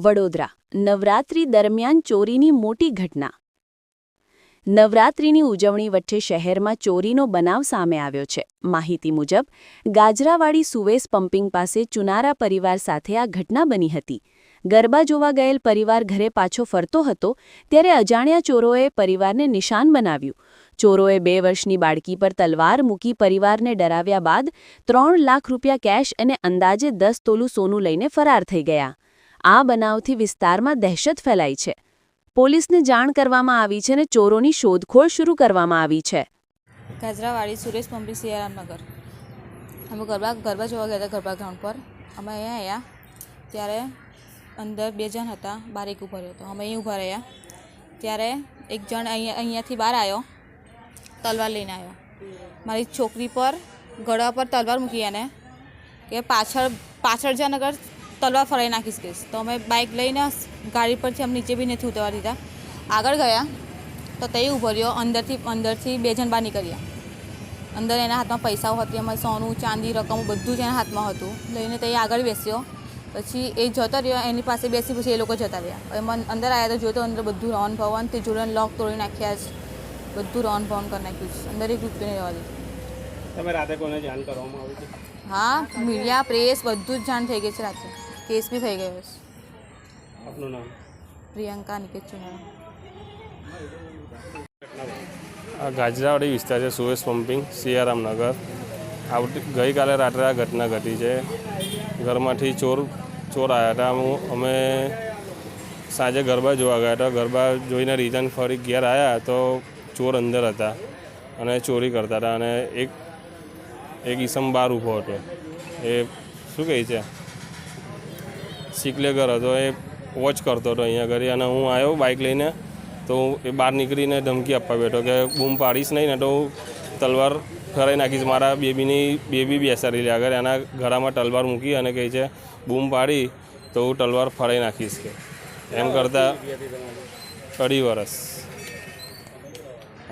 વડોદરા નવરાત્રી દરમિયાન ચોરીની મોટી ઘટના। નવરાત્રીની ઉજવણી વચ્ચે શહેરમાં ચોરીનો બનાવ સામે આવ્યો છે। માહિતી મુજબ ગાજરાવાડી સુવેસ પમ્પિંગ પાસે ચુનારા પરિવાર સાથે આ ઘટના બની હતી। ગરબા જોવા ગયેલ પરિવાર ઘરે પાછો ફરતો હતો ત્યારે અજાણ્યા ચોરોએ પરિવારને નિશાન બનાવ્યું। ચોરોએ 2 વર્ષની બાળકી પર તલવાર મૂકી પરિવારને ડરાવ્યા બાદ 3 લાખ રૂપિયા કેશ અને અંદાજે 10 તોલું સોનું લઈને ફરાર થઈ ગયા। આ બનાવથી વિસ્તારમાં દહેશત ફેલાઈ છે। પોલીસને જાણ કરવામાં આવી છે અને ચોરોની શોધખોળ શરૂ કરવામાં આવી છે। ગાજરાવાડી સુરેશ પંપી સિયારામનગર અમે ગરબા જોવા ગયા હતા ગરબા ગ્રાઉન્ડ પર। અમે અહીંયા આવ્યા ત્યારે અંદર 2 જણ હતા, બહાર એક ઊભો રહ્યો હતો। અમે અહીં ઊભા રહ્યા ત્યારે એક જણ અહીંયાથી બહાર આવ્યો, તલવાર લઈને આવ્યો। મારી છોકરી પર ગળા પર તલવાર મૂકી એને કે પાછળ જા નગર તલવાર ફરાઈ નાખીશ કહીશ। તો અમે બાઇક લઈને ગાડી પરથી અમે નીચે બી નથી ઉતરવા દીધા। આગળ ગયા તો તે ઊભો રહ્યો। અંદરથી 2 જણ બહાર નીકળ્યા। અંદર એના હાથમાં પૈસાઓ હતી, અમારે સોનું ચાંદી રકમ બધું જ એના હાથમાં હતું। લઈને તે આગળ બેસ્યો, પછી એ જતો રહ્યો, એની પાસે બેસી પછી એ લોકો જતા રહ્યા। એમાં અંદર આવ્યા તો જોયો તો અંદર બધું રોન ભવન તે જોડે લોક તોડી નાખ્યા છે, બધું રોન ભવન કરી નાખ્યું છે। અંદર એક રૂપિયા રહેવા દીધું। તમે રાતે કોને જાણ કરવામાં આવી છે? હા, મીડિયા પ્રેસ બધું જ જાણ થઈ ગઈ છે। રાતે કેસ બી થઈ ગયો છે। આપનું નામ? પ્રિયંકા નિકેત ચુનારા। આ ગાજરાવાડી વિસ્તાર છે, સુરેશ પમ્પિંગ સિયારામનગર। ગઈકાલે રાત્રે આ ઘટના ઘટી છે। ઘરમાંથી ચોર આવ્યા હતા। અમે સાંજે ગરબા જોવા ગયા હતા। ગરબા જોઈને રિટર્ન ફરી ઘેર આવ્યા તો ચોર અંદર હતા અને ચોરી કરતા હતા। અને એક ઈસમ બહાર ઊભો હતો, એ શું કહે છે સિકલેગર હતો, એ વોચ કરતો હતો અહીંયા ઘરે। અને હું આવ્યો બાઇક લઈને તો એ બહાર નીકળીને ધમકી આપવા બેઠો કે બૂમ પાડીશ નહીં ને તો તલવાર ફરાઈ નાખીશ। મારા બેબી બેસાડી આગળ એના ગળામાં તલવાર મૂકી અને કહે છે બૂમ પાડી તો હું તલવાર ફરાઈ નાખીશ કે એમ કરતાં 2.5 વર્ષ।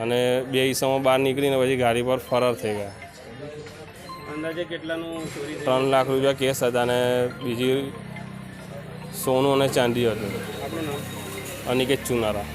અને 2 ઈસમો બહાર નીકળીને પછી ગાડી પર ફરાર થઈ ગયા। અંદાજે કેટલાનું ચોરી? 3 લાખ રૂપિયા કેસ હતા અને બીજી સોનું અને ચાંદી હતું। આપનું નામ? અનિકેત ચુનારા।